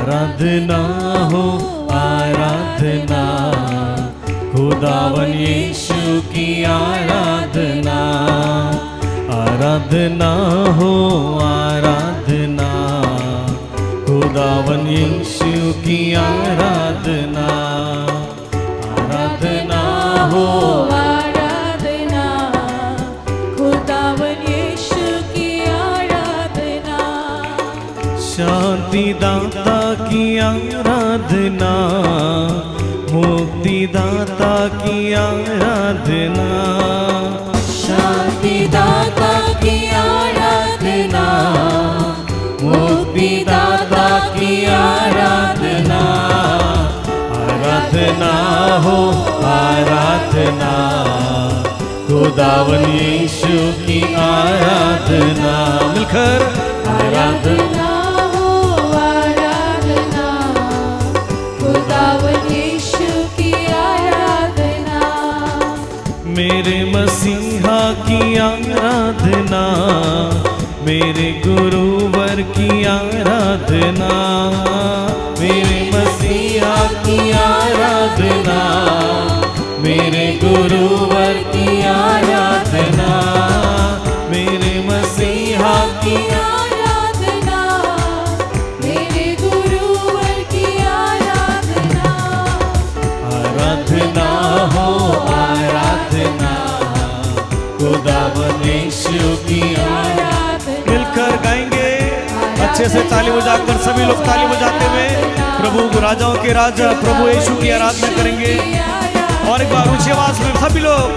आराधना हो आराधना, खुदावन यीशु की आराधना। आराधना हो आराधना, खुदावन यीशु की आराधना। आराधना हो आराधना, खुदावन यीशु की आराधना। शांति दाता की आराधना, मुक्ति दाता की आराधना। शांति दाता की आराधना, मुक्ति दाता की आराधना। आराधना हो आराधना, खुदावन यीशु की आराधना। मिलकर आराधना हो आराधना, खुदावन यीशु की आराधना। मेरे मसीहा की आराधना, मेरे गुरुवर की आराधना। मेरे मसीहा की आराधना, मेरे गुरुवर की आराधना। मेरे मसीहा की आराधना, मेरे गुरुवर की आराधना। आराधना हो आराधना, खुदावन यीशु की आराधना। मिलकर गाएंगे अच्छे से ताली बजाकर, सभी लोग ताली बजाते हुए प्रभु राजाओं के राजा प्रभु यीशु की आराधना करेंगे। और एक बार ऊंची आवाज में सभी लोग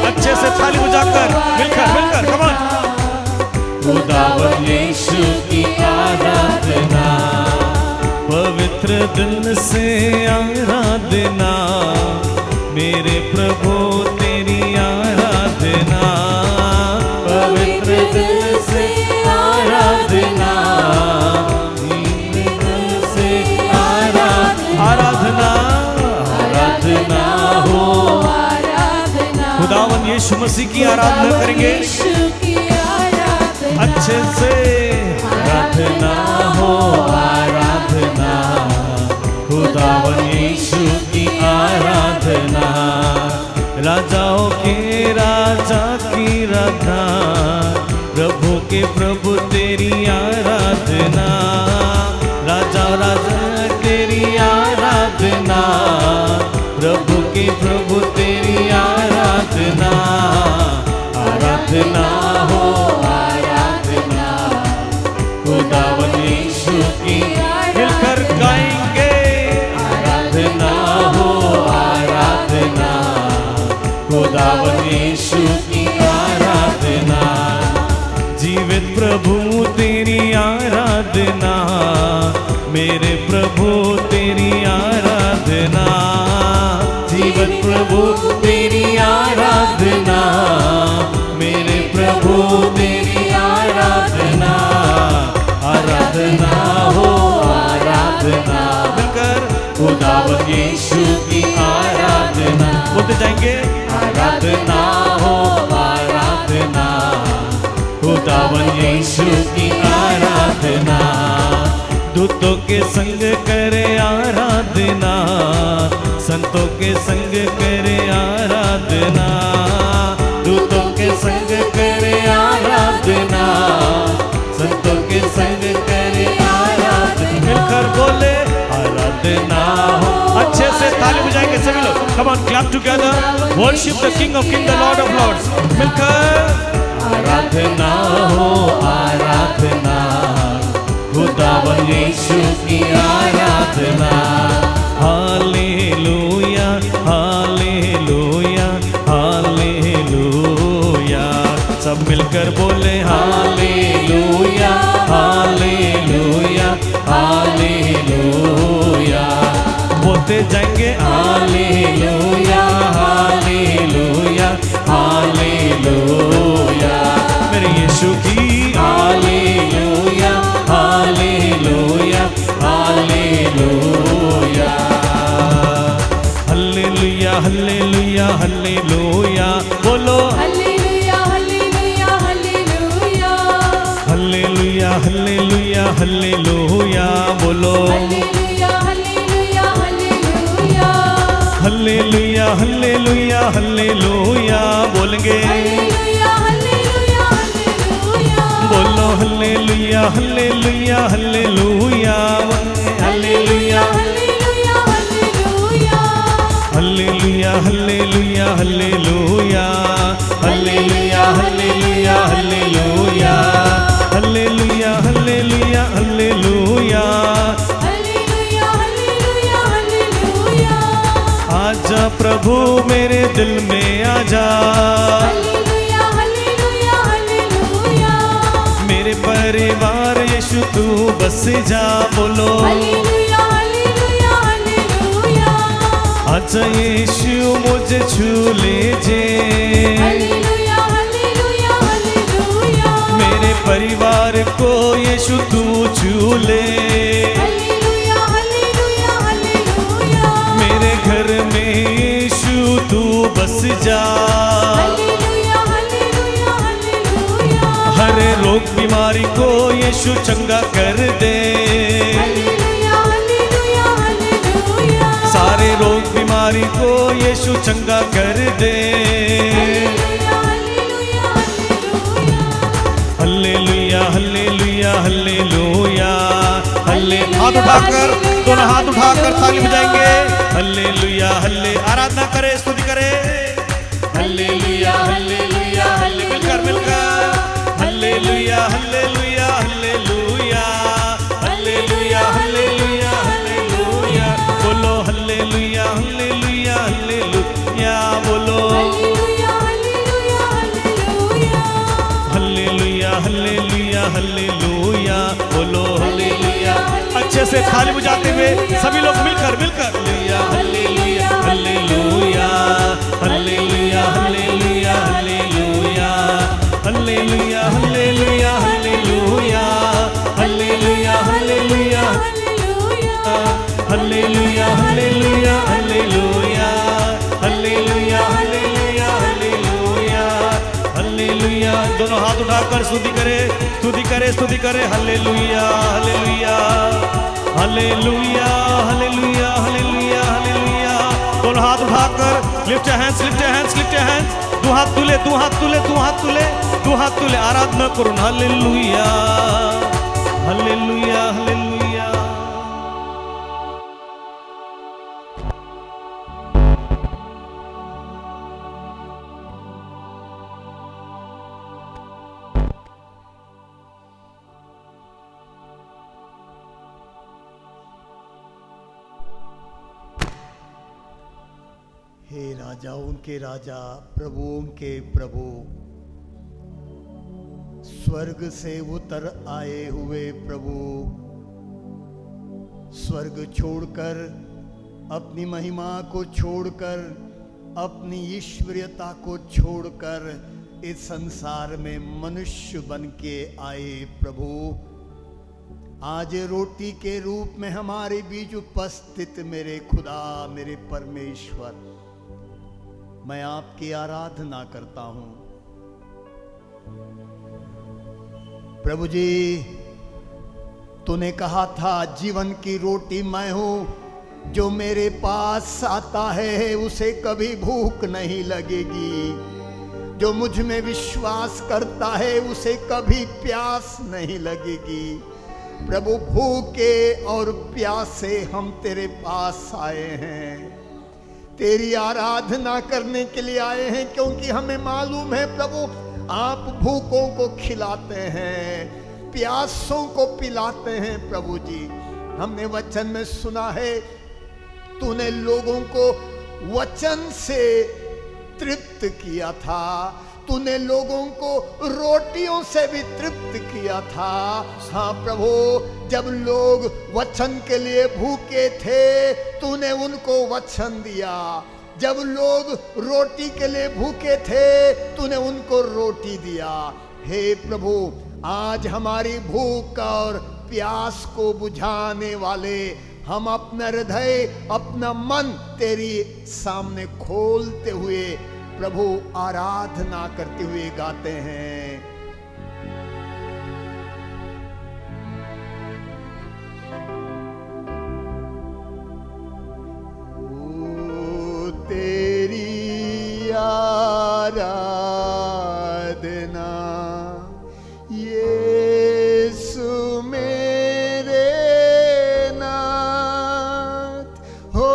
अच्छे से ताली बजाकर मिलकर मिलकर कम ऑन। खुदावन यीशु की आराधना, पवित्र दिल से आराधना। मेरे प्रभु तेरी आराधना, पवित्र दिल से आराधना। से आराधना, आराधना हो आराधना, खुदावन यीशु मसीह की आराधना करेंगे यीशु की आराधना। अच्छे से। आराधना हो आराधना, खुदावन यीशु की आराधना। राजाओं के राजा की आराधना, प्रभु के प्रभु तेरी आराधना। राजा राजा तेरी आराधना, प्रभु के प्रभु तेरी आराधना। आराधना हो आराधना, खुदावन यीशु की। मिलकर गाएंगे आराधना हो आराधना, खुदावन यीशु की आराधना। जीवित प्रभु तेरी आराधना, मेरे प्रभु तेरी आराधना। जीवित प्रभु तेरी आराधना, मेरे प्रभु तेरी आराधना। आराधना हो आराधना, मिलकर खुदावन यीशु की आराधना बोलते जाएंगे। आराधना हो आराधना, खुदावन यीशु की आराधना। दूतों के संग करे आराधना, संतों के संग करे आराधना। दूतों के संग करे आराधना, संतों के संग करे आराधना। मिलकर बोले आराधना हो। अच्छे से ताली बजाएंगे सभी लोग। Come on clap together, worship the king of king, the lord of lords. मिलकर आराधना हो आराधना, खुदावन यीशु की आराधना। हालेलुया हालेलुया हालेलुया, सब मिलकर बोले हालेलुया हालेलुया हालेलुया। बोलते जाएंगे हालेलुया हालेलुया हालेलुया, मेरे यीशु की hallelujah hallelujah hallelujah. Hallelujah hallelujah hallelujah, बोलो hallelujah hallelujah hallelujah. Hallelujah hallelujah hallelujah, बोलो हल्लेलुया हल्लेलुया बोलेंगे, हालेलुया हालेलुया हालेलुया बोलो hallelujah hallelujah hallelujah hallelujah hallelujah hallelujah hallelujah hallelujah hallelujah hallelujah hallelujah hallelujah hallelujah hallelujah hallelujah. Hallelujah hallelujah hallelujah आजा प्रभु मेरे दिल में आजा, हालेलुया हालेलुया हालेलुया मेरे परिवार यीशु तू बस जा, बोलो हालेलुया हालेलुया हालेलुया आजा यीशु मुझे छू ले जे, हालेलुया हालेलुया हालेलुया मेरे परिवार को यीशु तू छू ले, हालेलुया हालेलुया हालेलुया मेरे घर में यीशु तू बस जा, हालेलुया हालेलुया हालेलुया हर रोग बीमारी को यीशु चंगा कर दे, हालेलुया हालेलुया हालेलुया सारे रोग बीमारी को यीशु चंगा कर दे। Hallelujah hallelujah hallelujah hallelujah hallelujah hallelujah हल्ले हाथ उठाकर, दोनों हाथ उठाकर ताली बजाएंगे। हल्लेलुया हल्ले आराधना करे, स्तुति करे। हल्लेलुया हल्लेलुया हल्ले मिलकर मिलकर hallelujah hallelujah hallelujah hallelujah hallelujah hallelujah बोलो हल्लेलुया हल्लेलुया हल्लेलुया बोलो hallelujah hallelujah hallelujah hallelujah hallelujah hallelujah बोलो हल्लेलुया। अच्छे से थाली बजाते हुए सभी लोग मिलकर मिलकर hallelujah hallelujah hallelujah hallelujah hallelujah hallelujah hallelujah hallelujah hallelujah hallelujah hallelujah hallelujah hallelujah hallelujah hallelujah hallelujah hallelujah hallelujah. दोनों हाथ उठाकर स्तुति करे, स्तुति करे, स्तुति करे। Hallelujah hallelujah hallelujah hallelujah hallelujah hallelujah. दोनों हाथ उठाकर lift your hands, lift your hands, lift your hands. दो हाथ तुले, दो हाथ तुले, दो हाथ तुले, दो हाथ तुले। आराधना करो। Hallelujah hallelujah hallelujah. हे राजाओं के राजा, प्रभुओं के प्रभु, स्वर्ग से उतर आए हुए प्रभु, स्वर्ग छोड़कर, अपनी महिमा को छोड़कर, अपनी ईश्वरीयता को छोड़कर इस संसार में मनुष्य बन के आए प्रभु। आज रोटी के रूप में हमारे बीच उपस्थित मेरे खुदा, मेरे परमेश्वर, मैं आपकी आराधना करता हूं। प्रभु जी, तूने कहा था जीवन की रोटी मैं हूं, जो मेरे पास आता है उसे कभी भूख नहीं लगेगी, जो मुझ में विश्वास करता है उसे कभी प्यास नहीं लगेगी। प्रभु, भूखे और प्यासे हम तेरे पास आए हैं, तेरी आराधना करने के लिए आए हैं, क्योंकि हमें मालूम है प्रभु, आप भूखों को खिलाते हैं, प्यासों को पिलाते हैं। प्रभु जी, हमने वचन में सुना है, तूने लोगों को वचन से तृप्त किया था, तूने लोगों को रोटियों से भी तृप्त किया था। हाँ प्रभु, जब लोग वचन के लिए भूखे थे, तूने उनको वचन दिया। जब लोग रोटी के लिए भूखे थे, तूने उनको रोटी दिया। हे प्रभु, आज हमारी भूख और प्यास को बुझाने वाले हम अपना हृदय, अपना मन तेरी सामने खोलते हुए प्रभु आराधना करते हुए गाते हैं। ओ तेरी आराधना। यीशु मेरे नाथ, हो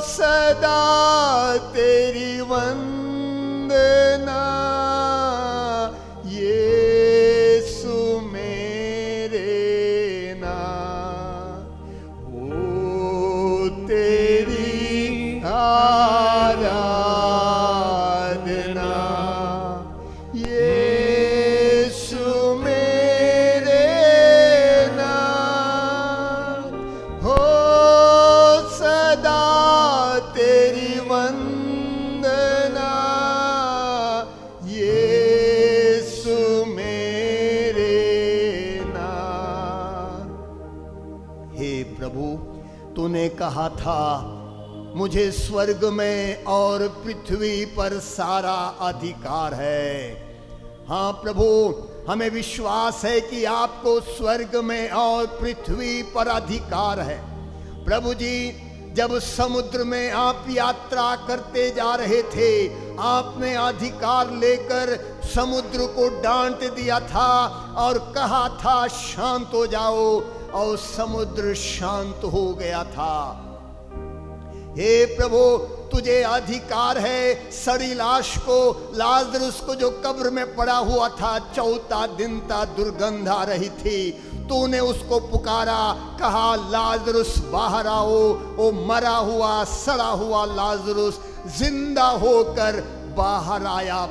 सदा तेरी वंदना। यीशु मेरे नाथ, हो तेरी आराधना। यीशु मेरे नाथ, हो सदा तेरी वंदना। यीशु मेरे नाथ। हे प्रभु, तूने कहा था मुझे स्वर्ग में और पृथ्वी पर सारा अधिकार है। हाँ प्रभु, हमें विश्वास है कि आपको स्वर्ग में और पृथ्वी पर अधिकार है। प्रभु जी, जब समुद्र में आप यात्रा करते जा रहे थे, आपने अधिकार लेकर समुद्र को डांट दिया था और कहा था शांत हो जाओ, और समुद्र शांत हो गया था। हे प्रभु, तुझे अधिकार है सड़ी लाश को, लाजरुस को जो कब्र में पड़ा हुआ था, 14 दिन तक दुर्गंध आ रही थी, तूने उसको पुकारा, कहा लाजरुस बाहर आओ। वो मरा हुआ सड़ा हुआ लाजरुस जिंदा होकर बाहर आया।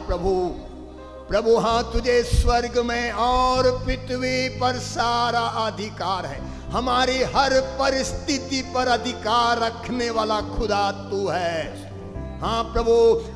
प्रभु हाँ, तुझे स्वर्ग में और पृथ्वी पर सारा अधिकार है। हमारी हर परिस्थिति पर अधिकार रखने वाला खुदा तू है। हाँ प्रभु,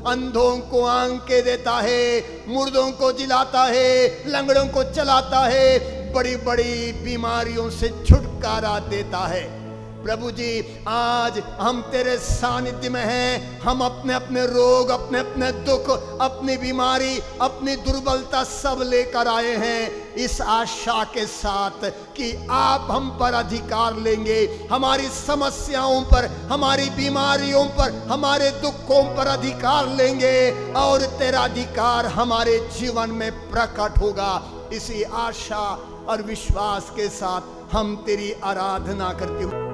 अंधों को आंखें देता है, मुर्दों को जिलाता है, लंगड़ों को चलाता है, बड़ी बड़ी बीमारियों से छुटकारा देता है। प्रभु जी, आज हम तेरे सानिध्य में हैं। हम अपने अपने रोग, अपने अपने दुख, अपनी बीमारी, अपनी दुर्बलता सब लेकर आए हैं, इस आशा के साथ कि आप हम पर अधिकार लेंगे। हमारी समस्याओं पर, हमारी बीमारियों पर, हमारे दुखों पर अधिकार लेंगे और तेरा अधिकार हमारे जीवन में प्रकट होगा। इसी आशा और विश्वास के साथ हम तेरी आराधना करते हुए,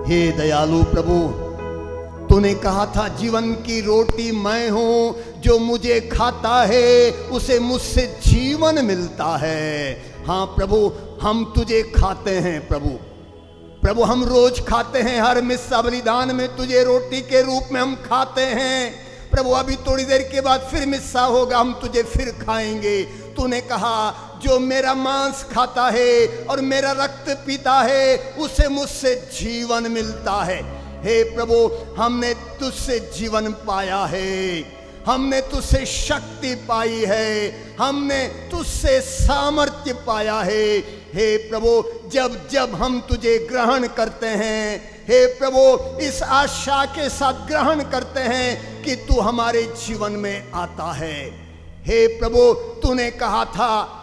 हे दयालु प्रभु, तूने कहा था जीवन की रोटी मैं हूं, जो मुझे खाता है उसे मुझसे जीवन मिलता है। हाँ प्रभु, हम तुझे खाते हैं। प्रभु हम रोज खाते हैं, हर मिस्सा बलिदान में तुझे रोटी के रूप में हम खाते हैं। प्रभु अभी थोड़ी देर के बाद फिर मिस्सा होगा, हम तुझे फिर खाएंगे। तूने कहा जो मेरा मांस खाता है और मेरा रक्त पीता है उसे मुझसे जीवन मिलता है। हे प्रभु, हमने तुझसे जीवन पाया है, हमने तुझसे शक्ति पाई है, हमने तुझसे सामर्थ्य पाया है। हे प्रभु, जब जब हम तुझे ग्रहण करते हैं, हे प्रभु, इस आशा के साथ ग्रहण करते हैं कि तू हमारे जीवन में आता है। हे प्रभु, तूने कहा था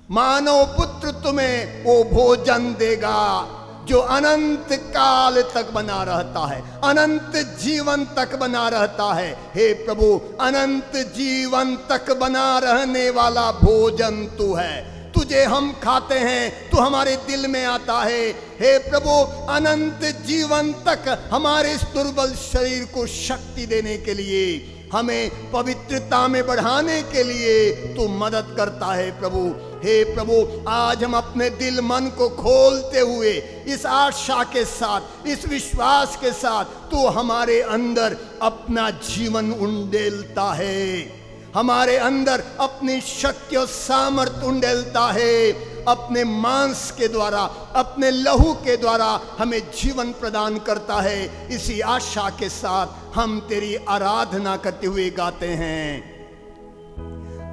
मानव पुत्र तुम्हें वो भोजन देगा जो अनंत काल तक बना रहता है, अनंत जीवन तक बना रहता है। हे प्रभु, अनंत जीवन तक बना रहने वाला भोजन तू है। तुझे हम खाते हैं, तू हमारे दिल में आता है। हे प्रभु, अनंत जीवन तक हमारे इस दुर्बल शरीर को शक्ति देने के लिए, हमें पवित्रता में बढ़ाने के लिए तू मदद करता है प्रभु। हे प्रभु, आज हम अपने दिल मन को खोलते हुए इस आशा के साथ, इस विश्वास के साथ तू हमारे अंदर अपना जीवन उंडेलता है, हमारे अंदर अपनी शक्ति और सामर्थ उंडेलता है। अपने मांस के द्वारा, अपने लहू के द्वारा हमें जीवन प्रदान करता है। इसी आशा के साथ हम तेरी आराधना करते हुए गाते हैं।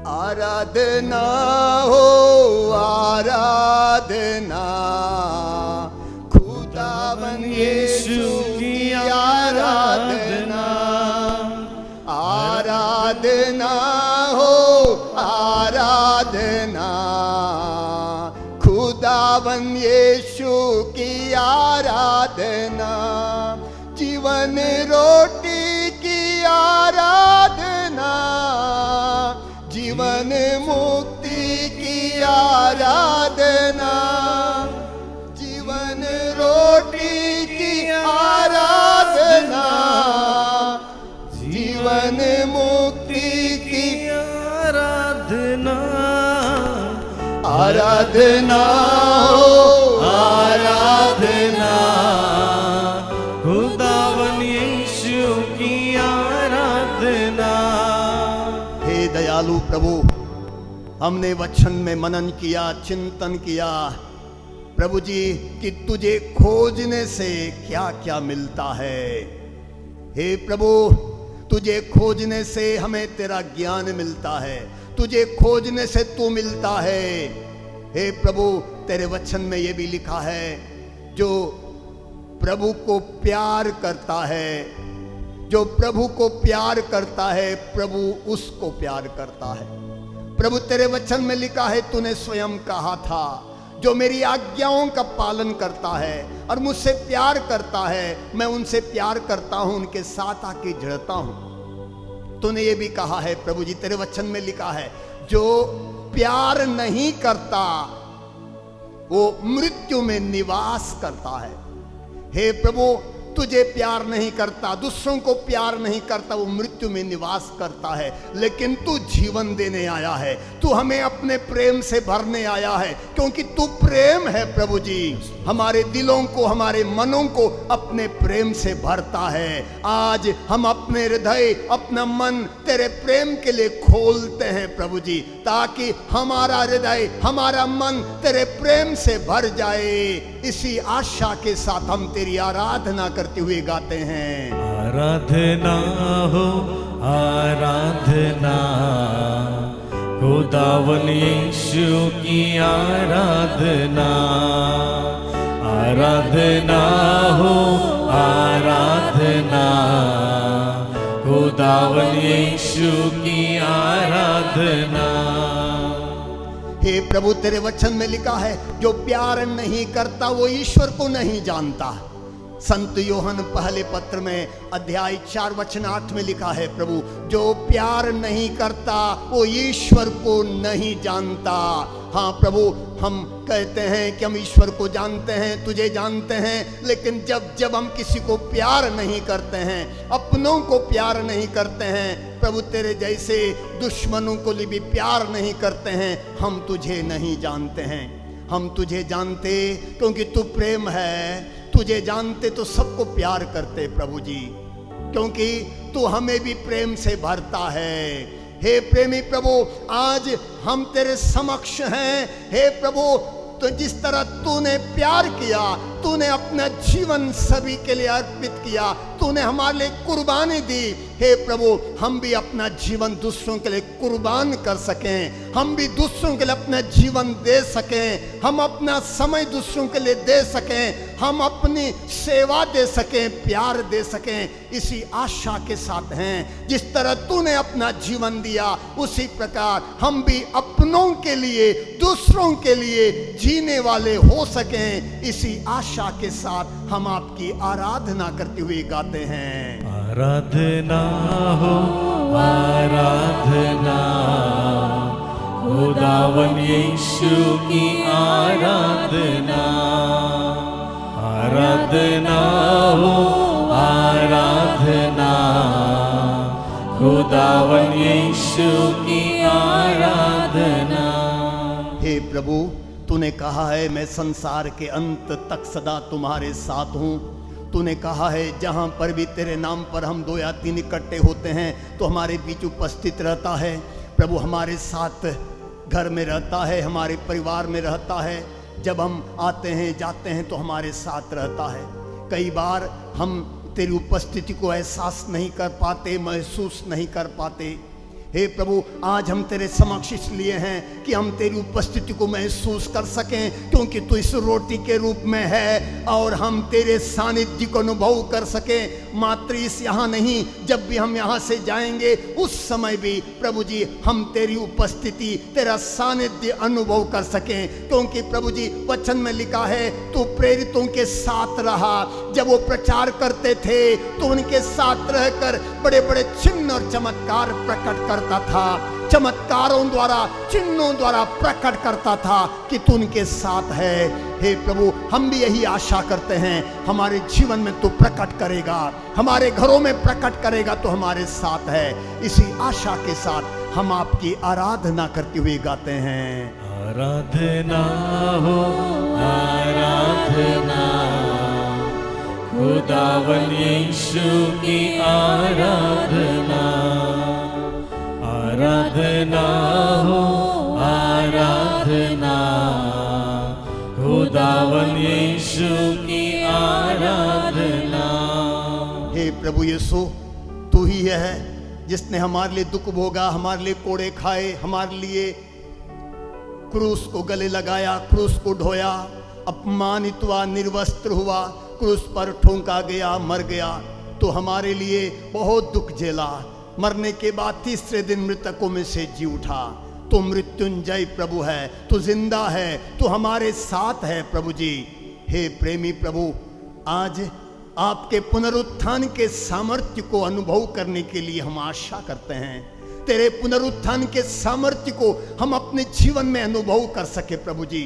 आराधना हो आराधना, खुदावन यीशु की आराधना। आराधना हो आराधना, खुदावन यीशु की आराधना। जीवन रोटी की आराधना, आराधना, जीवन रोटी की आराधना, जीवन मुक्ति की आराधना, आराधना हो आराधना, खुदावन यीशु की आराधना। हे दयालु प्रभु, हमने वचन में मनन किया, चिंतन किया प्रभु जी कि तुझे खोजने से क्या क्या मिलता है। हे प्रभु, तुझे खोजने से हमें तेरा ज्ञान मिलता है, तुझे खोजने से तू मिलता है। हे प्रभु, तेरे वचन में यह भी लिखा है, जो प्रभु को प्यार करता है, जो प्रभु को प्यार करता है, प्रभु उसको प्यार करता है। प्रभु, तेरे वचन में लिखा है, तूने स्वयं कहा था, जो मेरी आज्ञाओं का पालन करता है और मुझसे प्यार करता है, मैं उनसे प्यार करता हूं, उनके साथ आके जुड़ता हूं। तूने ये भी कहा है प्रभु जी, तेरे वचन में लिखा है, जो प्यार नहीं करता वो मृत्यु में निवास करता है। हे प्रभु, तुझे प्यार नहीं करता, दूसरों को प्यार नहीं करता, वो मृत्यु में निवास करता है। लेकिन तू जीवन देने आया है, तू हमें अपने प्रेम से भरने आया है, क्योंकि तू प्रेम है प्रभु जी। हमारे दिलों को, हमारे मनों को अपने प्रेम से भरता है। आज हम अपने हृदय, अपना मन तेरे प्रेम के लिए खोलते हैं प्रभु जी, ताकि हमारा हृदय, हमारा मन तेरे प्रेम से भर जाए। इसी आशा के साथ हम तेरी आराधना करते हुए गाते हैं। आराधना हो आराधना, खुदावन यीशु की आराधना, आराधना हो आराधना, खुदावन यीशु की आराधना। हे प्रभु, तेरे वचन में लिखा है, जो प्यार नहीं करता वो ईश्वर को नहीं जानता। संत योहन पहले पत्र में अध्याय 4 वचन 8 में लिखा है प्रभु, जो प्यार नहीं करता वो ईश्वर को नहीं जानता। हाँ प्रभु, हम कहते हैं कि हम ईश्वर को जानते हैं, तुझे जानते हैं, लेकिन जब जब हम किसी को प्यार नहीं करते हैं, अपनों को प्यार नहीं करते हैं प्रभु, तेरे जैसे दुश्मनों को भी प्यार नहीं करते हैं, हम तुझे नहीं जानते हैं। हम तुझे जानते क्योंकि तू प्रेम है, तुझे जानते तो सबको प्यार करते प्रभु जी, क्योंकि तू हमें भी प्रेम से भरता है। हे प्रेमी प्रभु, आज हम तेरे समक्ष हैं। हे प्रभु, तो जिस तरह तूने प्यार किया, तूने अपना जीवन सभी के लिए अर्पित किया, तूने हमारे लिए कुर्बानी दी। हे प्रभु, हम भी अपना जीवन दूसरों के लिए कुर्बान कर सकें, हम भी दूसरों के लिए अपना जीवन दे सकें, हम अपना समय दूसरों के लिए दे सकें, हम अपनी सेवा दे सकें, प्यार दे सकें, इसी आशा के साथ हैं। जिस तरह तूने अपना जीवन दिया, उसी प्रकार हम भी अपनों के लिए, दूसरों के लिए जीने वाले हो सकें। इसी आशा के साथ हम आपकी आराधना करते हुए गाते हैं। आराधना हो आराधना, खुदावन यीशु की आराधना, आराधना हो आराधना, खुदावन यीशु की आराधना। हे प्रभु, तूने कहा है, मैं संसार के अंत तक सदा तुम्हारे साथ हूँ। तूने कहा है, जहाँ पर भी तेरे नाम पर हम 2 या 3 इकट्ठे होते हैं तो हमारे बीच उपस्थित रहता है। प्रभु, हमारे साथ घर में रहता है, हमारे परिवार में रहता है, जब हम आते हैं जाते हैं तो हमारे साथ रहता है। कई बार हम तेरी उपस्थिति को एहसास नहीं कर पाते, महसूस नहीं कर पाते। हे प्रभु, आज हम तेरे समक्ष इसलिए हैं कि हम तेरी उपस्थिति को महसूस कर सकें, क्योंकि तू इस रोटी के रूप में है, और हम तेरे सानिध्य को अनुभव कर सकें। मात्र इस यहाँ नहीं, जब भी हम यहाँ से जाएंगे उस समय भी प्रभु जी हम तेरी उपस्थिति, तेरा सानिध्य अनुभव कर सकें, क्योंकि प्रभु जी वचन में लिखा है, तू प्रेरितों के साथ रहा। जब वो प्रचार करते थे तो उनके साथ रहकर बड़े बड़े चिन्ह और चमत्कार प्रकट करता था। चमत्कारों द्वारा, चिन्हों द्वारा प्रकट करता था कि तू उनके साथ है। हे प्रभु, हम भी यही आशा करते हैं, हमारे जीवन में तू प्रकट करेगा, हमारे घरों में प्रकट करेगा, तो हमारे साथ है। इसी आशा के साथ हम आपकी आराधना करते हुए गाते हैं। आराधना हो आराधना, खुदावन यीशु की आराधना। आराधना हो आराधना, खुदावन यीशु की आराधना। हे प्रभु यीशु, तू ही है जिसने हमारे लिए दुख भोगा, हमारे लिए कोड़े खाए, हमारे लिए क्रूस को गले लगाया, क्रूस को ढोया, अपमानित हुआ, निर्वस्त्र हुआ, क्रूस पर ठोंका गया, मर गया। तो हमारे लिए बहुत दुख झेला, मरने के बाद तीसरे दिन मृतकों में से जी उठा। तू मृत्युंजय प्रभु है, तू जिंदा है, तू हमारे साथ है प्रभु जी। हे प्रेमी प्रभु, आज आपके पुनरुत्थान के सामर्थ्य को अनुभव करने के लिए हम आशा करते हैं। तेरे पुनरुत्थान के सामर्थ्य को हम अपने जीवन में अनुभव कर सके प्रभु जी,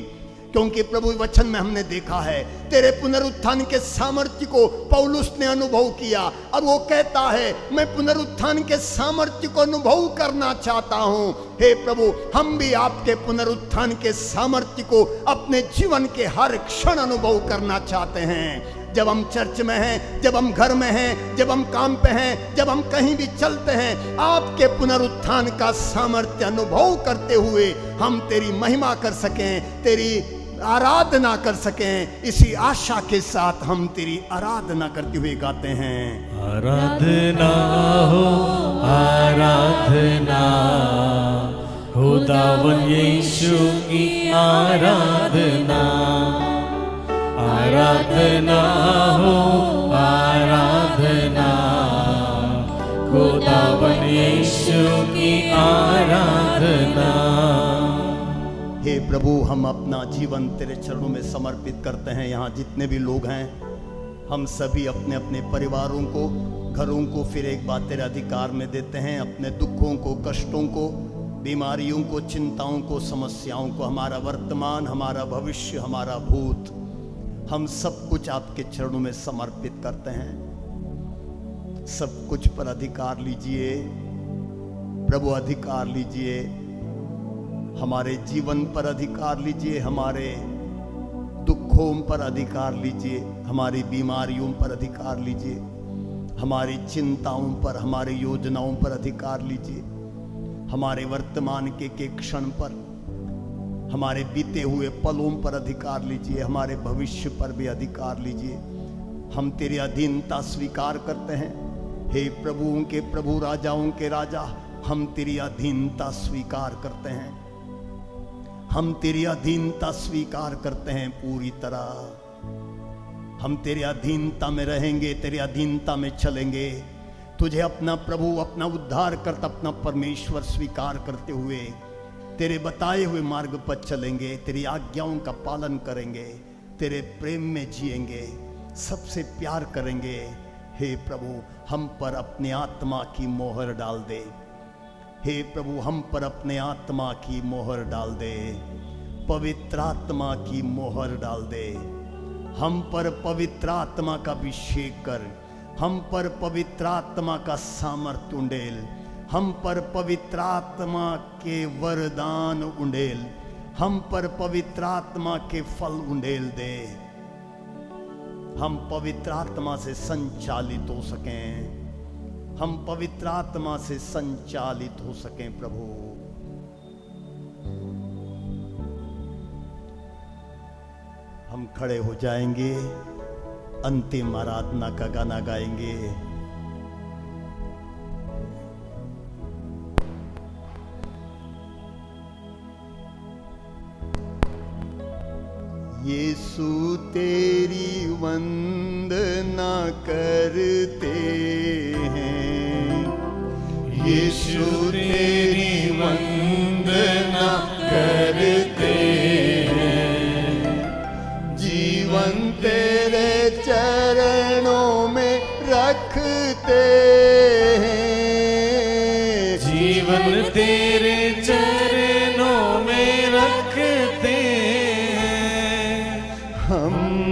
क्योंकि प्रभु वचन में हमने देखा है तेरे पुनरुत्थान के सामर्थ्य को पौलुस ने अनुभव किया, और वो कहता है मैं पुनरुत्थान के सामर्थ्य को अनुभव करना चाहता हूं। हे प्रभु, हम भी आपके पुनरुत्थान के सामर्थ्य को अपने जीवन के हर क्षण अनुभव करना चाहते हैं। जब हम चर्च में हैं, जब हम घर में हैं, जब हम काम पे हैं, जब हम कहीं भी चलते हैं, आपके पुनरुत्थान का सामर्थ्य अनुभव करते हुए हम तेरी महिमा कर सकें, तेरी आराधना कर सकें। इसी आशा के साथ हम तेरी आराधना करते हुए गाते हैं। आराधना हो आराधना, खुदावन यीशु की आराधना। आराधना हो आराधना, खुदावन यीशु की आराधना। हे प्रभु, हम अपना जीवन तेरे चरणों में समर्पित करते हैं। यहाँ जितने भी लोग हैं, हम सभी अपने अपने परिवारों को, घरों को फिर एक बार तेरे अधिकार में देते हैं। अपने दुखों को, कष्टों को, बीमारियों को, चिंताओं को, समस्याओं को, हमारा वर्तमान, हमारा भविष्य, हमारा भूत, हम सब कुछ आपके चरणों में समर्पित करते हैं। सब कुछ पर अधिकार लीजिए प्रभु, अधिकार लीजिए। हमारे जीवन पर अधिकार लीजिए, हमारे दुखों पर अधिकार लीजिए, हमारी बीमारियों पर अधिकार लीजिए, हमारी चिंताओं पर, हमारी योजनाओं पर अधिकार लीजिए, हमारे वर्तमान के क्षण पर, हमारे बीते हुए पलों पर अधिकार लीजिए, हमारे भविष्य पर भी अधिकार लीजिए। हम तेरी अधीनता स्वीकार करते हैं। हे प्रभुओं के प्रभु, राजाओं के राजा, हम तेरी अधीनता स्वीकार करते हैं। हम तेरी अधीनता स्वीकार करते हैं पूरी तरह। हम तेरी अधीनता में रहेंगे, तेरी अधीनता में चलेंगे। तुझे अपना प्रभु, अपना उद्धार करता, अपना परमेश्वर स्वीकार करते हुए तेरे बताए हुए मार्ग पर चलेंगे, तेरी आज्ञाओं का पालन करेंगे, तेरे प्रेम में जिएंगे, सबसे प्यार करेंगे। हे प्रभु, हम पर अपने आत्मा की मोहर डाल दे। हे प्रभु, हम पर अपने आत्मा की मोहर डाल दे, पवित्र आत्मा की मोहर डाल दे। हम पर पवित्र आत्मा का अभिषेक कर, हम पर पवित्र आत्मा का सामर्थ्य उंडेल, हम पर पवित्र आत्मा के वरदान उंडेल, हम पर पवित्र आत्मा के फल उंडेल दे। हम पवित्र आत्मा से संचालित हो सकें, हम पवित्र आत्मा से संचालित हो सकें प्रभु। हम खड़े हो जाएंगे, अंतिम आराधना का गाना गाएंगे। यीशु तेरी वंदना करते हैं, यीशु तेरी वंदना करते हैं। जीवन तेरे चरणों में रखते हैं, जीवन तेरे